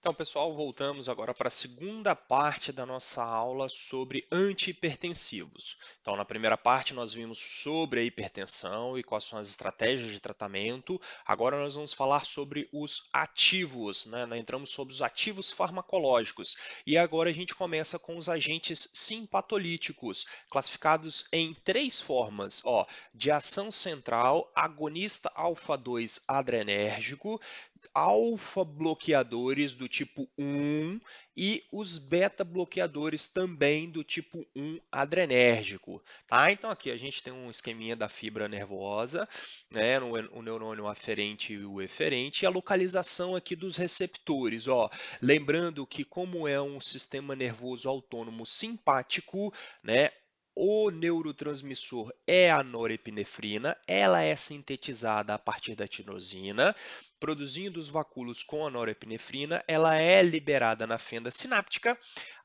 Então, pessoal, voltamos agora para a segunda parte da nossa aula sobre antihipertensivos. Então, na primeira parte, nós vimos sobre a hipertensão e quais são as estratégias de tratamento. Agora, nós vamos falar sobre os ativos, né? Nós entramos sobre os ativos farmacológicos. E agora a gente começa com os agentes simpatolíticos, classificados em três formas: de ação central, agonista alfa-2 adrenérgico, alfa-bloqueadores do tipo 1 e os beta-bloqueadores também do tipo 1 adrenérgico, tá? Então aqui a gente tem um esqueminha da fibra nervosa, né, o neurônio aferente e o eferente, e a localização aqui dos receptores, lembrando que como é um sistema nervoso autônomo simpático, né, o neurotransmissor é a norepinefrina, ela é sintetizada a partir da tirosina, produzindo os vacúolos com a norepinefrina, ela é liberada na fenda sináptica,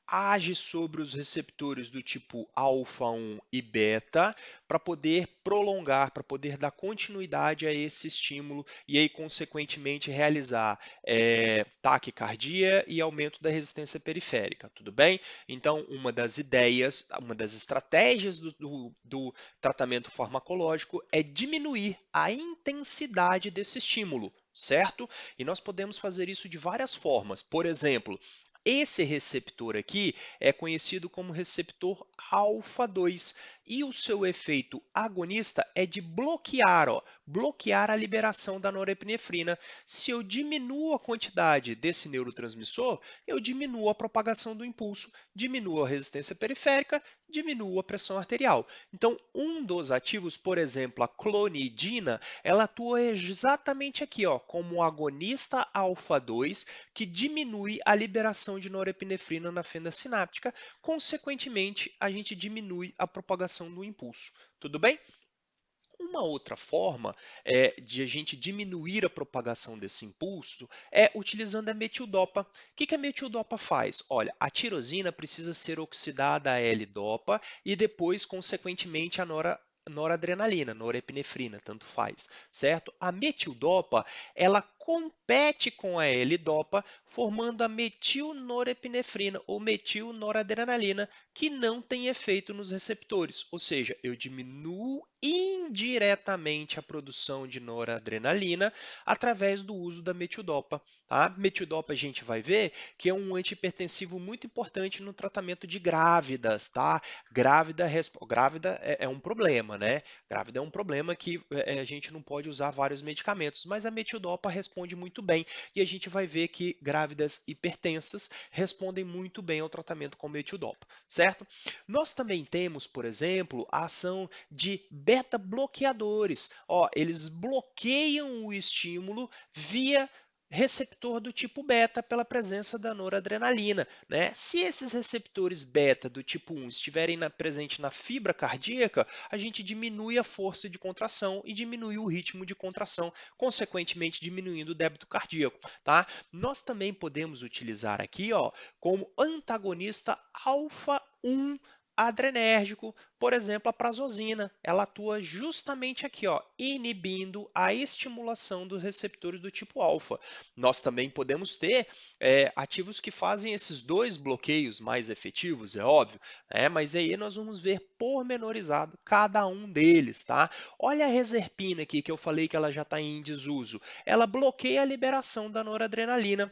age sobre os receptores do tipo alfa-1 e beta para poder prolongar, para poder dar continuidade a esse estímulo e aí, consequentemente, realizar taquicardia e aumento da resistência periférica, tudo bem? Então, uma das ideias, uma das estratégias do tratamento farmacológico é diminuir a intensidade desse estímulo, certo? E nós podemos fazer isso de várias formas. Por exemplo, esse receptor aqui é conhecido como receptor alfa-2 e o seu efeito agonista é de bloquear a liberação da norepinefrina. Se eu diminuo a quantidade desse neurotransmissor, eu diminuo a propagação do impulso, diminuo a resistência periférica, diminuo a pressão arterial. Então, um dos ativos, por exemplo, a clonidina, ela atua exatamente aqui, como agonista alfa-2, que diminui a liberação de norepinefrina na fenda sináptica, consequentemente, a gente diminui a propagação do impulso. Tudo bem? Uma outra forma de a gente diminuir a propagação desse impulso é utilizando a metildopa. O que a metildopa faz? Olha, a tirosina precisa ser oxidada a L-dopa e depois, consequentemente, a noradrenalina, norepinefrina, tanto faz, certo? A metildopa, ela compete com a L-dopa, formando a metilnorepinefrina ou metilnoradrenalina, que não tem efeito nos receptores, ou seja, eu diminuo indiretamente a produção de noradrenalina através do uso da metildopa. Tá? Metildopa a gente vai ver que é um antihipertensivo muito importante no tratamento de grávidas. Tá? Grávida é um problema, né? Grávida é um problema que a gente não pode usar vários medicamentos, mas a metildopa responde muito bem e a gente vai ver que grávidas hipertensas respondem muito bem ao tratamento com metildopa, certo? Nós também temos, por exemplo, a ação de beta-bloqueadores. Eles bloqueiam o estímulo via receptor do tipo beta pela presença da noradrenalina. Né? Se esses receptores beta do tipo 1 estiverem presentes na fibra cardíaca, a gente diminui a força de contração e diminui o ritmo de contração, consequentemente diminuindo o débito cardíaco. Tá? Nós também podemos utilizar aqui como antagonista alfa-1 adrenérgico, por exemplo, a prazosina, ela atua justamente aqui, inibindo a estimulação dos receptores do tipo alfa. Nós também podemos ter ativos que fazem esses dois bloqueios mais efetivos, é óbvio, mas aí nós vamos ver pormenorizado cada um deles, tá? Olha a reserpina aqui que eu falei que ela já está em desuso. Ela bloqueia a liberação da noradrenalina.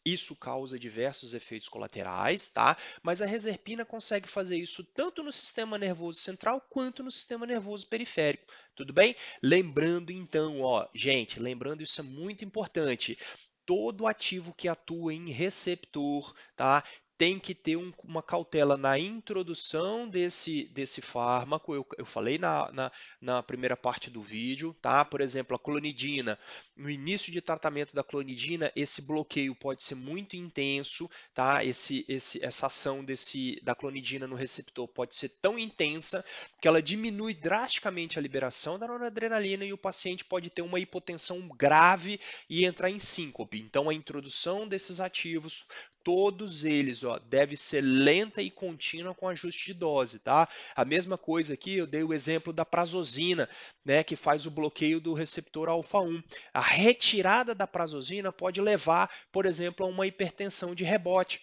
Isso causa diversos efeitos colaterais, tá? Mas a reserpina consegue fazer isso tanto no sistema nervoso central quanto no sistema nervoso periférico. Tudo bem? Lembrando então, gente, lembrando isso é muito importante. Todo ativo que atua em receptor, tá? Tem que ter uma cautela na introdução desse fármaco, eu falei na primeira parte do vídeo, tá? Por exemplo, a clonidina. No início de tratamento da clonidina, esse bloqueio pode ser muito intenso, tá? Essa ação da clonidina no receptor pode ser tão intensa que ela diminui drasticamente a liberação da noradrenalina e o paciente pode ter uma hipotensão grave e entrar em síncope. Então, a introdução desses ativos todos eles, ó, deve ser lenta e contínua com ajuste de dose, tá? A mesma coisa aqui, eu dei o exemplo da prazosina, né, que faz o bloqueio do receptor alfa-1. A retirada da prazosina pode levar, por exemplo, a uma hipertensão de rebote.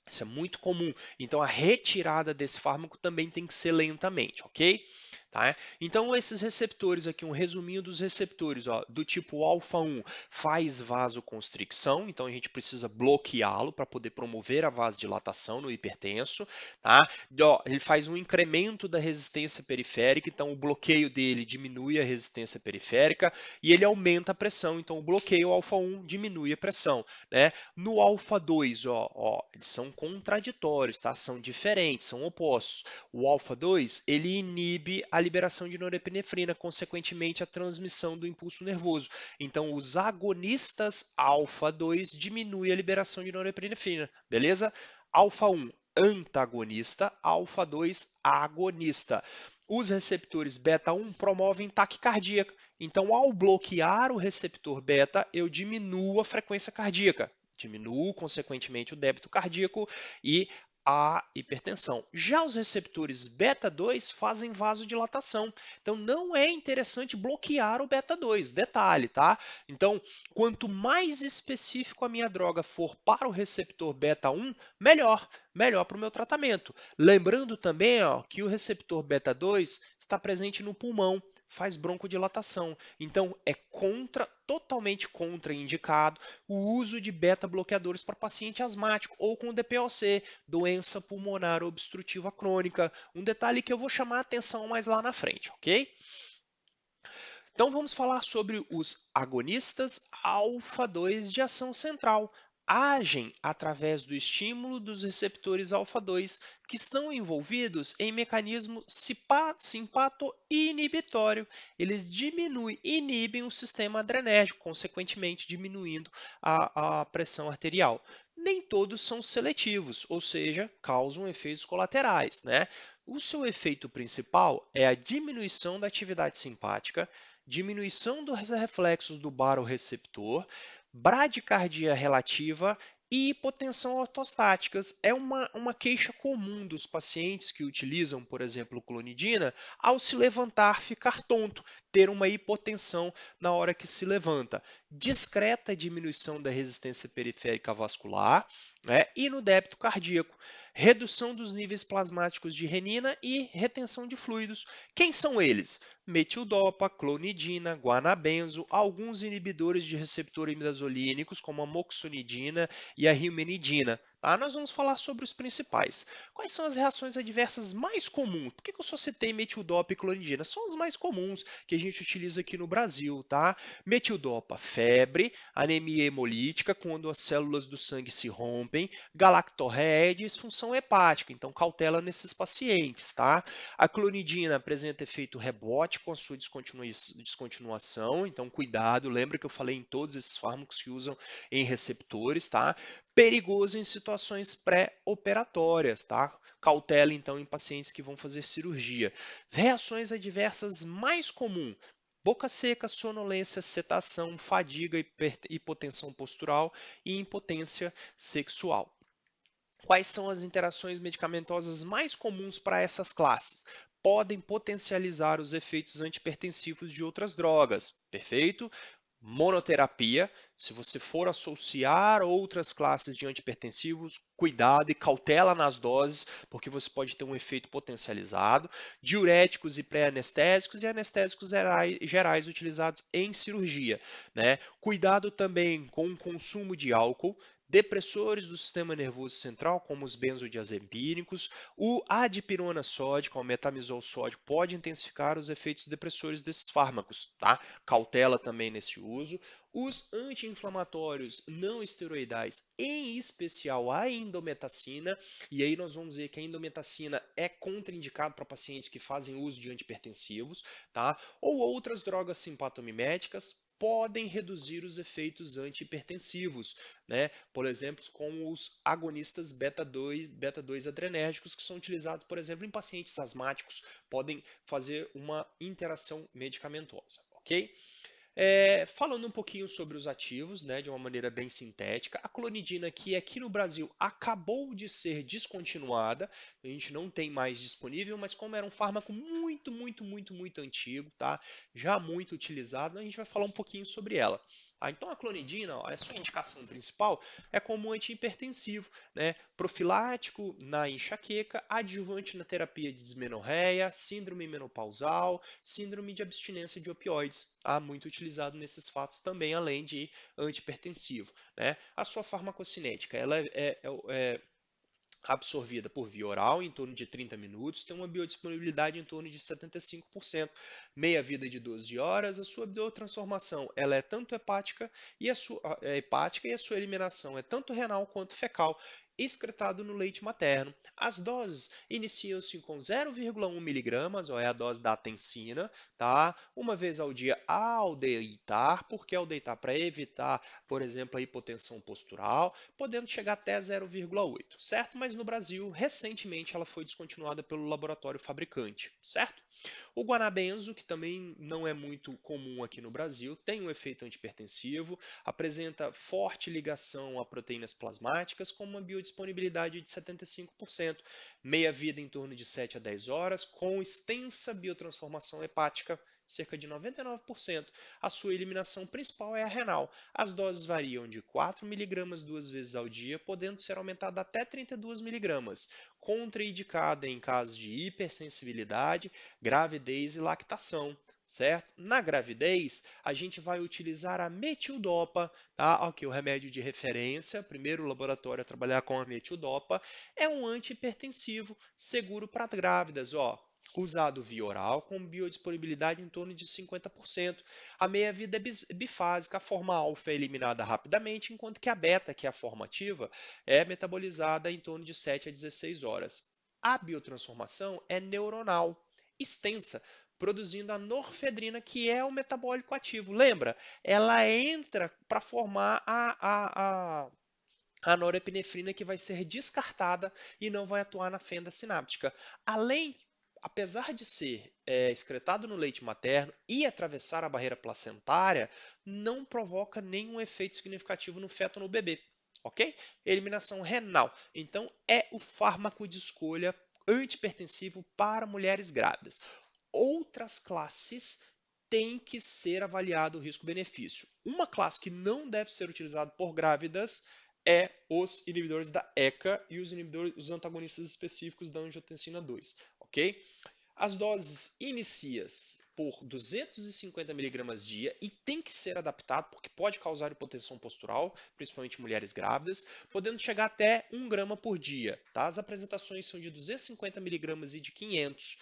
Isso é muito comum. Então, a retirada desse fármaco também tem que ser lentamente, ok? Tá? Então, esses receptores aqui, um resuminho dos receptores, ó, do tipo alfa-1 faz vasoconstricção, então a gente precisa bloqueá-lo para poder promover a vasodilatação no hipertenso. Tá? Ó, ele faz um incremento da resistência periférica, então o bloqueio dele diminui a resistência periférica e ele aumenta a pressão, então o bloqueio alfa-1 diminui a pressão. Né? No alfa-2, eles são contraditórios, tá? São diferentes, são opostos. O alfa-2, ele inibe a liberação de norepinefrina, consequentemente a transmissão do impulso nervoso. Então, os agonistas alfa-2 diminuem a liberação de norepinefrina, beleza? Alfa-1, antagonista, alfa-2, agonista. Os receptores beta-1 promovem taquicardia. Então, ao bloquear o receptor beta, eu diminuo a frequência cardíaca, diminuo, consequentemente, o débito cardíaco e a hipertensão. Já os receptores beta-2 fazem vasodilatação. Então, não é interessante bloquear o beta-2, detalhe, tá? Então, quanto mais específico a minha droga for para o receptor beta-1, melhor. Melhor para o meu tratamento. Lembrando também, ó, que o receptor beta-2 está presente no pulmão, faz broncodilatação. Então, é totalmente contraindicado o uso de beta-bloqueadores para paciente asmático ou com DPOC, doença pulmonar obstrutiva crônica. Um detalhe que eu vou chamar a atenção mais lá na frente, ok? Então, vamos falar sobre os agonistas alfa-2 de ação central. Agem através do estímulo dos receptores alfa-2, que estão envolvidos em mecanismo simpato-inibitório. Eles inibem o sistema adrenérgico, consequentemente diminuindo a pressão arterial. Nem todos são seletivos, ou seja, causam efeitos colaterais, né? O seu efeito principal é a diminuição da atividade simpática, diminuição dos reflexos do baroreceptor, bradicardia relativa e hipotensão ortostáticas. É uma queixa comum dos pacientes que utilizam, por exemplo, clonidina, ao se levantar, ficar tonto, ter uma hipotensão na hora que se levanta. Discreta diminuição da resistência periférica vascular, né, e no débito cardíaco. Redução dos níveis plasmáticos de renina e retenção de fluidos. Quem são eles? Metildopa, clonidina, guanabenzo, alguns inibidores de receptor imidazolínicos, como a moxonidina e a rimenidina. Tá? Nós vamos falar sobre os principais. Quais são as reações adversas mais comuns? Por que eu só citei metildopa e clonidina? São as mais comuns que a gente utiliza aqui no Brasil. Tá? Metildopa, febre, anemia hemolítica, quando as células do sangue se rompem, galactorreia e disfunção hepática. Então, cautela nesses pacientes. Tá? A clonidina apresenta efeito rebote com a sua descontinuação, então cuidado, lembra que eu falei em todos esses fármacos que usam em receptores, tá? Perigoso em situações pré-operatórias, tá? Cautela então em pacientes que vão fazer cirurgia. Reações adversas mais comuns: boca seca, sonolência, setação, fadiga, hipotensão postural e impotência sexual. Quais são as interações medicamentosas mais comuns para essas classes? Podem potencializar os efeitos antipertensivos de outras drogas, perfeito? Monoterapia, se você for associar outras classes de antipertensivos, cuidado e cautela nas doses, porque você pode ter um efeito potencializado. Diuréticos e pré-anestésicos e anestésicos gerais utilizados em cirurgia, né? Cuidado também com o consumo de álcool. Depressores do sistema nervoso central, como os benzodiazepínicos, a dipirona sódica, o metamizol sódico, pode intensificar os efeitos depressores desses fármacos, tá? Cautela também nesse uso. Os anti-inflamatórios não esteroidais, em especial a indometacina, e aí nós vamos ver que a indometacina é contraindicado para pacientes que fazem uso de antipertensivos, tá? Ou outras drogas simpatomiméticas, podem reduzir os efeitos antihipertensivos, né? Por exemplo, como os agonistas beta-2 adrenérgicos, que são utilizados, por exemplo, em pacientes asmáticos, podem fazer uma interação medicamentosa, ok? Falando um pouquinho sobre os ativos, né, de uma maneira bem sintética, a clonidina que aqui no Brasil acabou de ser descontinuada, a gente não tem mais disponível, mas como era um fármaco muito antigo, tá? Já muito utilizado, a gente vai falar um pouquinho sobre ela. Tá? Então a clonidina, ó, a sua indicação principal é como antihipertensivo, né? Profilático na enxaqueca, adjuvante na terapia de dismenorreia, síndrome menopausal, síndrome de abstinência de opioides, tá? Muito utilizado nesses fatos também, além de antihipertensivo, né? A sua farmacocinética, ela é absorvida por via oral em torno de 30 minutos, tem uma biodisponibilidade em torno de 75%, meia vida de 12 horas, a sua biotransformação ela é tanto hepática e a sua eliminação é tanto renal quanto fecal, excretado no leite materno. As doses iniciam-se com 0,1 miligramas, ou é a dose da atensina, tá? Uma vez ao dia ao deitar, porque ao deitar para evitar, por exemplo, a hipotensão postural, podendo chegar até 0,8, certo? Mas no Brasil, recentemente, ela foi descontinuada pelo laboratório fabricante, certo? O guanabenzo, que também não é muito comum aqui no Brasil, tem um efeito antihipertensivo, apresenta forte ligação a proteínas plasmáticas com uma biodisponibilidade de 75%, meia-vida em torno de 7 a 10 horas, com extensa biotransformação hepática, cerca de 99%. A sua eliminação principal é a renal. As doses variam de 4 miligramas duas vezes ao dia, podendo ser aumentada até 32 miligramas, contraindicada em casos de hipersensibilidade, gravidez e lactação. Certo? Na gravidez, a gente vai utilizar a metildopa, tá? Ok, o remédio de referência, primeiro laboratório a trabalhar com a metildopa, é um antihipertensivo seguro para grávidas, ó. Usado via oral, com biodisponibilidade em torno de 50%. A meia-vida é bifásica, a forma alfa é eliminada rapidamente, enquanto que a beta, que é a forma ativa, é metabolizada em torno de 7 a 16 horas. A biotransformação é neuronal, extensa, produzindo a norfedrina, que é o metabólico ativo. Lembra? Ela entra para formar a norepinefrina, que vai ser descartada e não vai atuar na fenda sináptica. Apesar de ser excretado no leite materno e atravessar a barreira placentária, não provoca nenhum efeito significativo no feto ou no bebê. Ok? Eliminação renal. Então, é o fármaco de escolha antihipertensivo para mulheres grávidas. Outras classes têm que ser avaliado o risco-benefício. Uma classe que não deve ser utilizada por grávidas é os inibidores da ECA e os antagonistas específicos da angiotensina 2, ok? As doses inicias por 250 mg dia e tem que ser adaptado porque pode causar hipotensão postural, principalmente em mulheres grávidas, podendo chegar até 1 grama por dia. Tá? As apresentações são de 250 mg e de 500.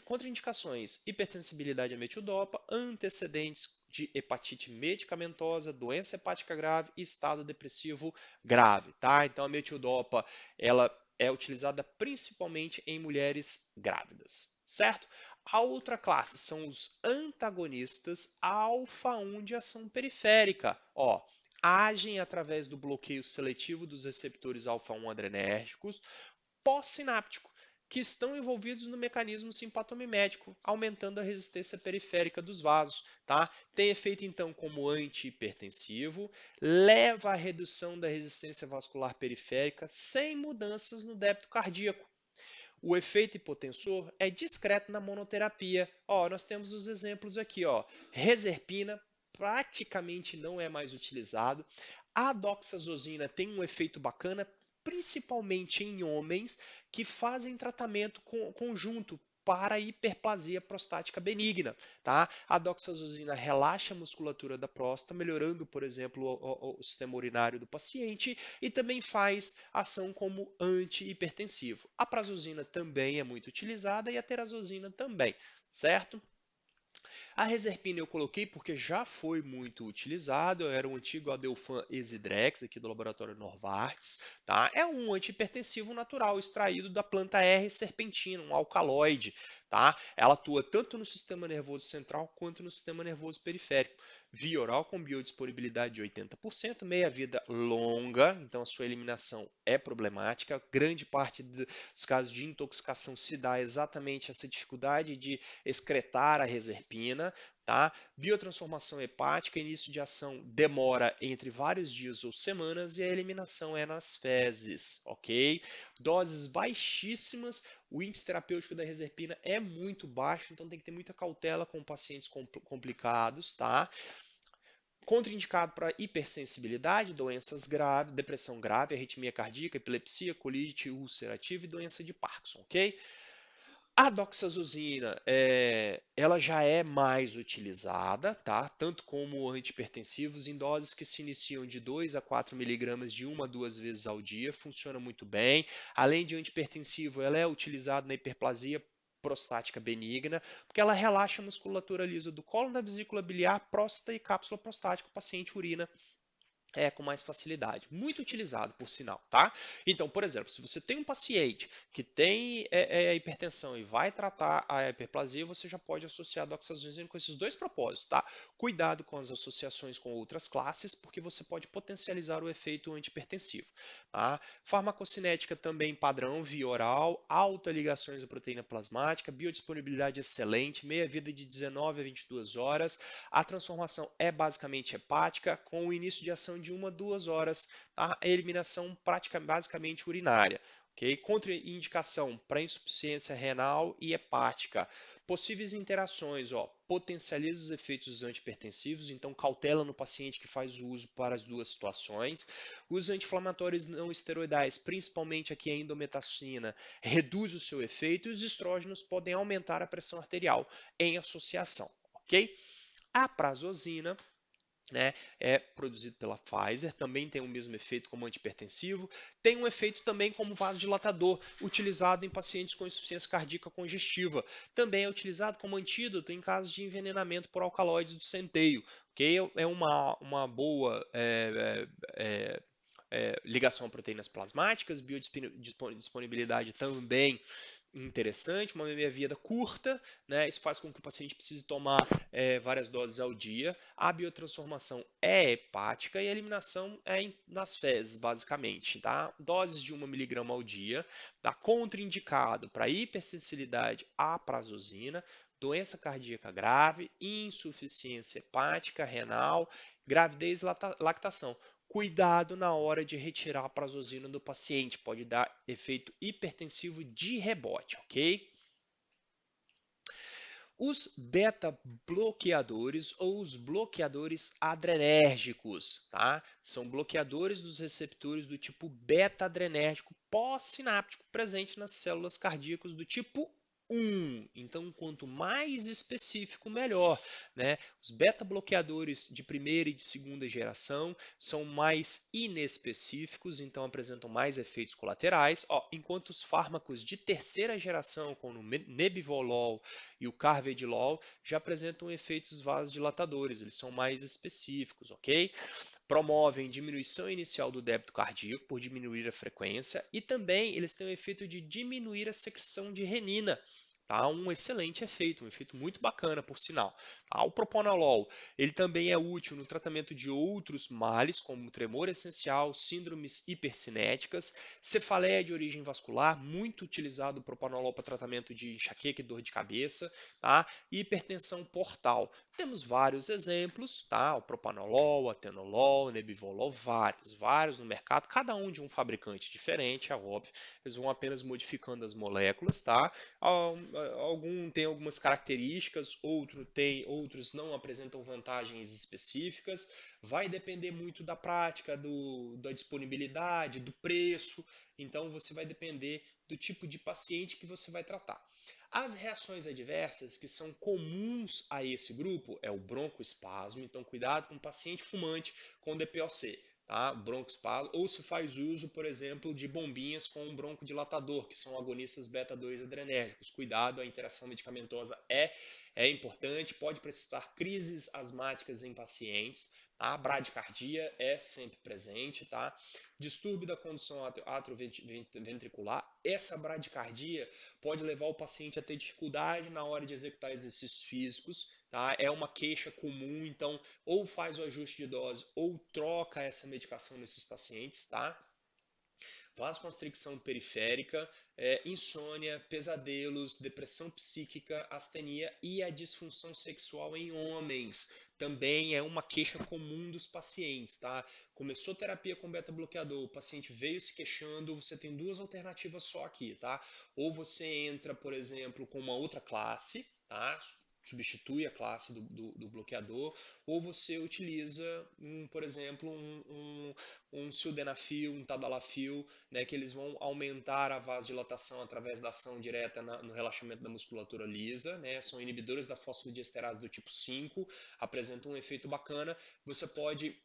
Contraindicações: hipersensibilidade a metildopa, antecedentes de hepatite medicamentosa, doença hepática grave e estado depressivo grave, tá? Então a metildopa, ela é utilizada principalmente em mulheres grávidas, certo? A outra classe são os antagonistas alfa-1 de ação periférica, ó. Agem através do bloqueio seletivo dos receptores alfa-1 adrenérgicos pós-sináptico, que estão envolvidos no mecanismo simpatomimético, aumentando a resistência periférica dos vasos. Tá? Tem efeito, então, como antihipertensivo, leva à redução da resistência vascular periférica sem mudanças no débito cardíaco. O efeito hipotensor é discreto na monoterapia. Ó, nós temos os exemplos aqui. Ó. Reserpina praticamente não é mais utilizado. A doxazosina tem um efeito bacana, principalmente em homens que fazem tratamento conjunto para hiperplasia prostática benigna. Tá? A doxazosina relaxa a musculatura da próstata, melhorando, por exemplo, o sistema urinário do paciente e também faz ação como antihipertensivo. A prazosina também é muito utilizada e a terazosina também, certo? A reserpina eu coloquei porque já foi muito utilizado, era um antigo Adelfan Exidrex, aqui do laboratório Novartis, tá? É um antihipertensivo natural extraído da planta R serpentina, um alcaloide, tá? Ela atua tanto no sistema nervoso central quanto no sistema nervoso periférico. Via oral com biodisponibilidade de 80%, meia-vida longa, então a sua eliminação é problemática. Grande parte dos casos de intoxicação se dá exatamente essa dificuldade de excretar a reserpina. tá? Biotransformação hepática, início de ação demora entre vários dias ou semanas e a eliminação é nas fezes, ok? Doses baixíssimas, o índice terapêutico da reserpina é muito baixo, então tem que ter muita cautela com pacientes complicados, tá? Contraindicado para hipersensibilidade, doenças graves, depressão grave, arritmia cardíaca, epilepsia, colite ulcerativa e doença de Parkinson, ok? A doxazosina, ela já é mais utilizada, tá? Tanto como antihipertensivos em doses que se iniciam de 2 a 4 miligramas de 1 a 2 vezes ao dia, funciona muito bem. Além de antihipertensivo, ela é utilizada na hiperplasia prostática benigna, porque ela relaxa a musculatura lisa do colo da vesícula biliar, próstata e cápsula prostática, o paciente urina com mais facilidade. Muito utilizado, por sinal, tá? Então, por exemplo, se você tem um paciente que tem hipertensão e vai tratar a hiperplasia, você já pode associar a doxazosina com esses dois propósitos, tá? Cuidado com as associações com outras classes, porque você pode potencializar o efeito antihipertensivo, tá? Farmacocinética também padrão, via oral, alta ligações à proteína plasmática, biodisponibilidade excelente, meia-vida de 19 a 22 horas, a transformação é basicamente hepática, com o início de ação de 1 a 2 horas, tá? A eliminação basicamente urinária. Okay? Contraindicação para insuficiência renal e hepática. Possíveis interações, ó, potencializa os efeitos dos antihipertensivos, então cautela no paciente que faz o uso para as duas situações. Os anti-inflamatórios não esteroidais, principalmente aqui a endometacina, reduz o seu efeito e os estrógenos podem aumentar a pressão arterial em associação, ok? A prazosina, né, é produzido pela Pfizer, também tem o mesmo efeito como antihipertensivo, tem um efeito também como vasodilatador, utilizado em pacientes com insuficiência cardíaca congestiva. Também é utilizado como antídoto em casos de envenenamento por alcaloides do centeio, que é uma boa ligação a proteínas plasmáticas, biodisponibilidade também interessante, uma meia-vida curta, né? Isso faz com que o paciente precise tomar várias doses ao dia. A biotransformação é hepática e a eliminação é nas fezes, basicamente, tá? Doses de 1 miligrama ao dia, tá? Contraindicado para hipersensibilidade à prazosina, doença cardíaca grave, insuficiência hepática, renal, gravidez e lactação. Cuidado na hora de retirar a prazosina do paciente, pode dar efeito hipertensivo de rebote, ok? Os beta-bloqueadores ou os bloqueadores adrenérgicos, tá? São bloqueadores dos receptores do tipo beta-adrenérgico pós-sináptico presente nas células cardíacas do tipo 1. Então, quanto mais específico, melhor, né? Os beta-bloqueadores de primeira e de segunda geração são mais inespecíficos, então apresentam mais efeitos colaterais, enquanto os fármacos de terceira geração, como o nebivolol e o carvedilol, já apresentam efeitos vasodilatadores, eles são mais específicos, ok? Promovem diminuição inicial do débito cardíaco por diminuir a frequência e também eles têm o efeito de diminuir a secreção de renina. Tá? Um excelente efeito, um efeito muito bacana, por sinal. Tá? O propanolol, ele também é útil no tratamento de outros males, como tremor essencial, síndromes hipercinéticas, cefaleia de origem vascular, muito utilizado o propanolol para tratamento de enxaqueca e dor de cabeça, tá? E hipertensão portal. Temos vários exemplos, tá? O propanolol, atenolol, nebivolol, vários no mercado, cada um de um fabricante diferente, é óbvio. Eles vão apenas modificando as moléculas, tá? Algum tem algumas características, outros não apresentam vantagens específicas. Vai depender muito da prática, da disponibilidade, do preço. Então, você vai depender do tipo de paciente que você vai tratar. As reações adversas que são comuns a esse grupo é o broncoespasmo, então cuidado com o paciente fumante com DPOC, tá? Broncoespasmo, ou se faz uso, por exemplo, de bombinhas com um broncodilatador, que são agonistas beta-2 adrenérgicos. Cuidado, a interação medicamentosa é importante, pode precisar crises asmáticas em pacientes. A bradicardia é sempre presente, tá? Distúrbio da condução atrioventricular. Essa bradicardia pode levar o paciente a ter dificuldade na hora de executar exercícios físicos, tá? É uma queixa comum, então ou faz o ajuste de dose ou troca essa medicação nesses pacientes, tá? Vasoconstricção periférica, insônia, pesadelos, depressão psíquica, astenia e a disfunção sexual em homens. Também é uma queixa comum dos pacientes, tá? Começou terapia com beta-bloqueador, o paciente veio se queixando, você tem duas alternativas só aqui, tá? Ou você entra, por exemplo, com uma outra classe, tá? Substitui a classe do bloqueador, ou você utiliza, por exemplo, um sildenafil, um tadalafil, né, que eles vão aumentar a vasodilatação através da ação direta no relaxamento da musculatura lisa, né, são inibidores da fosfolidiesterase do tipo 5, apresentam um efeito bacana. Você pode,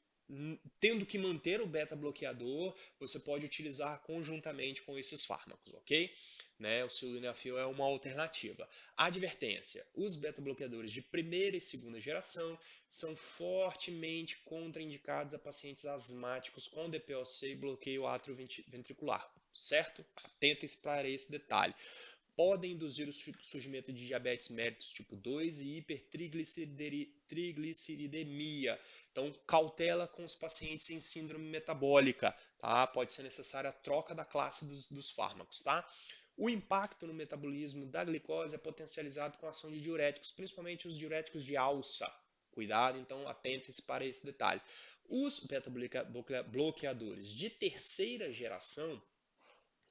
tendo que manter o beta-bloqueador, você pode utilizar conjuntamente com esses fármacos, ok? Né, o sildenafil é uma alternativa. Advertência: os beta-bloqueadores de primeira e segunda geração são fortemente contraindicados a pacientes asmáticos com DPOC e bloqueio atrioventricular, certo? Atentem-se para esse detalhe. Podem induzir o surgimento de diabetes mellitus tipo 2 e hipertrigliceridemia. Então, cautela com os pacientes em síndrome metabólica, tá? Pode ser necessária a troca da classe dos fármacos, tá? O impacto no metabolismo da glicose é potencializado com a ação de diuréticos, principalmente os diuréticos de alça. Cuidado, então atentem-se para esse detalhe. Os beta-bloqueadores de terceira geração,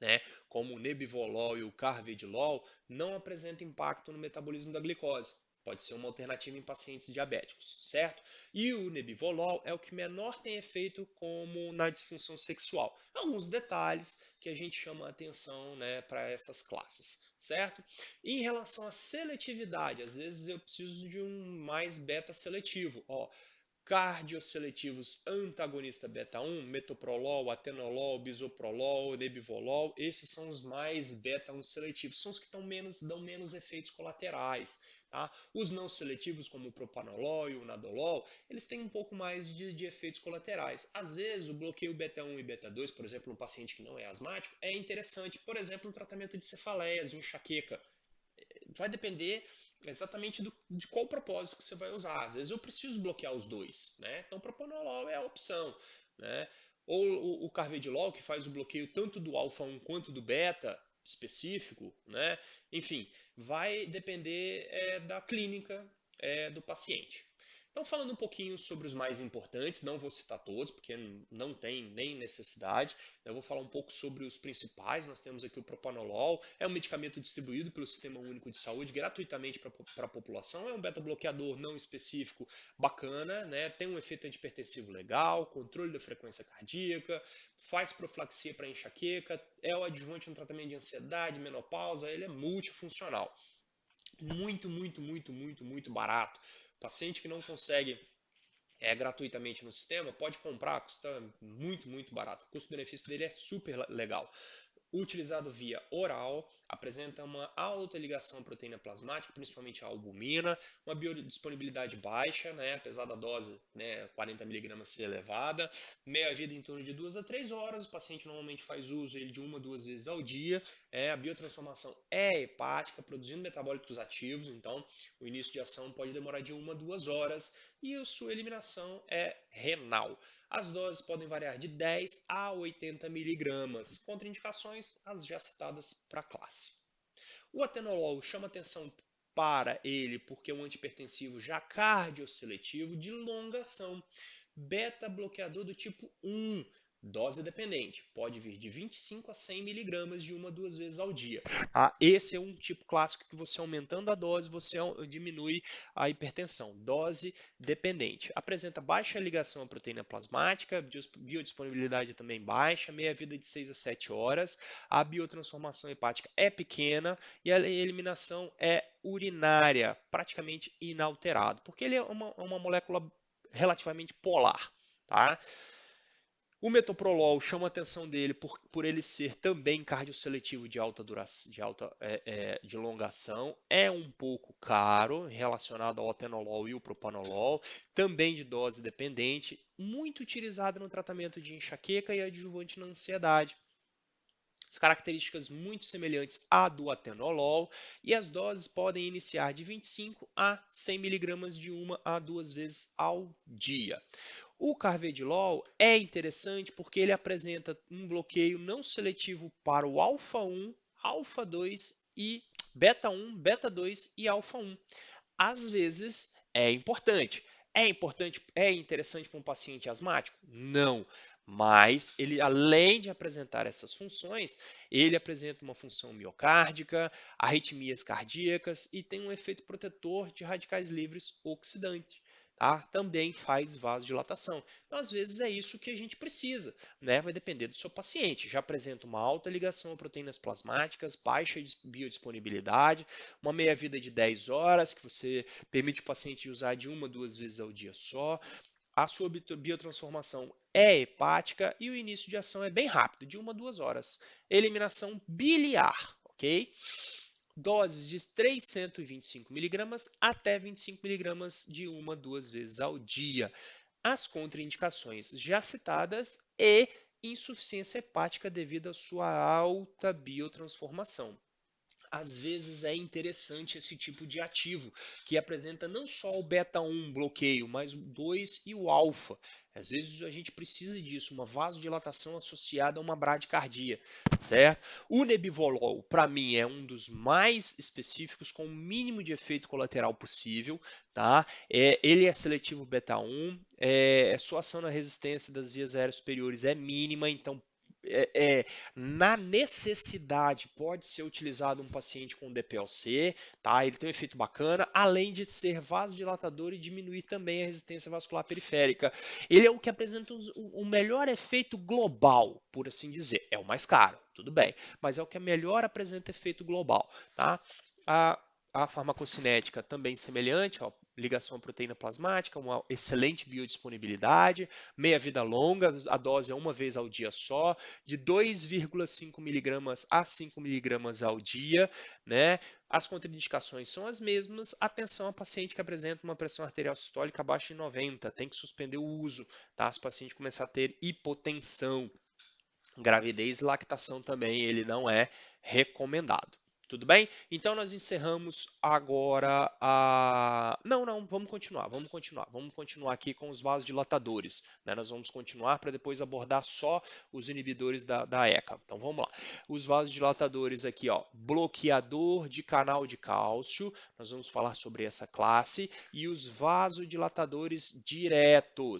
né, como o nebivolol e o carvedilol, não apresentam impacto no metabolismo da glicose. Pode ser uma alternativa em pacientes diabéticos, certo? E o nebivolol é o que menor tem efeito como na disfunção sexual. Alguns detalhes que a gente chama a atenção, né, para essas classes, certo? E em relação à seletividade, às vezes eu preciso de um mais beta seletivo. Ó, cardioseletivos antagonista beta-1, metoprolol, atenolol, bisoprolol, nebivolol, esses são os mais beta-1 seletivos, são os que dão menos efeitos colaterais. Tá? Os não seletivos, como o propanolol e o nadolol, eles têm um pouco mais de efeitos colaterais. Às vezes, o bloqueio beta-1 e beta-2, por exemplo, no paciente que não é asmático, é interessante, por exemplo, no tratamento de cefaleias, de enxaqueca. Vai depender exatamente de qual propósito que você vai usar. Às vezes eu preciso bloquear os dois, né? Então propanolol é a opção, né? Ou o carvedilol, que faz o bloqueio tanto do alfa-1 quanto do beta específico, né? Enfim, vai depender da clínica do paciente. Então, falando um pouquinho sobre os mais importantes, não vou citar todos, porque não tem nem necessidade. Eu vou falar um pouco sobre os principais. Nós temos aqui o propanolol, é um medicamento distribuído pelo Sistema Único de Saúde gratuitamente para a população. É um beta-bloqueador não específico bacana, né? Tem um efeito antipertensivo legal, controle da frequência cardíaca, faz profilaxia para enxaqueca, é o adjuvante no tratamento de ansiedade, menopausa, ele é multifuncional. Muito, muito, muito, muito, muito barato. Paciente que não consegue gratuitamente no sistema, pode comprar, custa muito, muito barato. O custo-benefício dele é super legal. Utilizado via oral, apresenta uma alta ligação à proteína plasmática, principalmente a albumina, uma biodisponibilidade baixa, né, apesar da dose, né, 40 mg ser elevada, meia-vida em torno de 2 a 3 horas, o paciente normalmente faz uso ele de 1 a 2 vezes ao dia, a biotransformação é hepática, produzindo metabólitos ativos, então o início de ação pode demorar de 1 a 2 horas, e a sua eliminação é renal. As doses podem variar de 10 a 80 miligramas, contraindicações as já citadas para a classe. O atenolol chama atenção para ele porque é um antipertensivo já cardioseletivo de longa ação, beta-bloqueador do tipo 1, dose dependente, pode vir de 25 a 100 miligramas de 1 a 2 vezes ao dia. Esse é um tipo clássico que você aumentando a dose, você diminui a hipertensão. Dose dependente. Apresenta baixa ligação à proteína plasmática, biodisponibilidade também baixa, meia-vida de 6 a 7 horas, a biotransformação hepática é pequena e a eliminação é urinária, praticamente inalterado, porque ele é uma molécula relativamente polar. Tá? O metoprolol chama a atenção dele por ele ser também cardioseletivo de alta duração, de longa ação. É um pouco caro relacionado ao atenolol e o propanolol, também de dose dependente, muito utilizado no tratamento de enxaqueca e adjuvante na ansiedade. As características muito semelhantes à do atenolol e as doses podem iniciar de 25 a 100 mg de 1 a 2 vezes ao dia. O carvedilol é interessante porque ele apresenta um bloqueio não seletivo para o alfa-1, alfa-2 e beta-1, beta-2 e alfa-1. Às vezes é importante. É importante, é interessante para um paciente asmático? Não. Mas ele, além de apresentar essas funções, ele apresenta uma função miocárdica, arritmias cardíacas e tem um efeito protetor de radicais livres oxidante. Tá? Também faz vasodilatação. Então, às vezes, é isso que a gente precisa, né? Vai depender do seu paciente. Já apresenta uma alta ligação a proteínas plasmáticas, baixa biodisponibilidade, uma meia-vida de 10 horas, que você permite o paciente usar de 1 a 2 vezes ao dia só. A sua biotransformação é hepática e o início de ação é bem rápido, de 1 a 2 horas. Eliminação biliar, ok? Doses de 325 miligramas até 25 miligramas de 1 a 2 vezes ao dia. As contraindicações já citadas e insuficiência hepática devido à sua alta biotransformação. Às vezes é interessante esse tipo de ativo, que apresenta não só o beta-1 bloqueio, mas o 2 e o alfa. Às vezes a gente precisa disso, uma vasodilatação associada a uma bradicardia, certo? O nebivolol, para mim, é um dos mais específicos, com o mínimo de efeito colateral possível, tá? Ele é seletivo beta-1, sua ação na resistência das vias aéreas superiores é mínima, então na necessidade, pode ser utilizado um paciente com DPLC, tá? Ele tem um efeito bacana, além de ser vasodilatador e diminuir também a resistência vascular periférica. Ele é o que apresenta o melhor efeito global, por assim dizer. É o mais caro, tudo bem, mas é o que melhor apresenta efeito global, tá? A farmacocinética também semelhante, ó, ligação à proteína plasmática, uma excelente biodisponibilidade, meia-vida longa, a dose é 1 vez ao dia só, de 2,5 miligramas a 5 miligramas ao dia, né? As contraindicações são as mesmas. Atenção a paciente que apresenta uma pressão arterial sistólica abaixo de 90, tem que suspender o uso, tá? Se o paciente começar a ter hipotensão, gravidez e lactação também, ele não é recomendado. Tudo bem? Então nós encerramos agora a. Não, vamos continuar aqui com os vasodilatadores, né? Nós vamos continuar para depois abordar só os inibidores da ECA. Então vamos lá. Os vasodilatadores aqui, ó, bloqueador de canal de cálcio, nós vamos falar sobre essa classe, e os vasodilatadores diretos.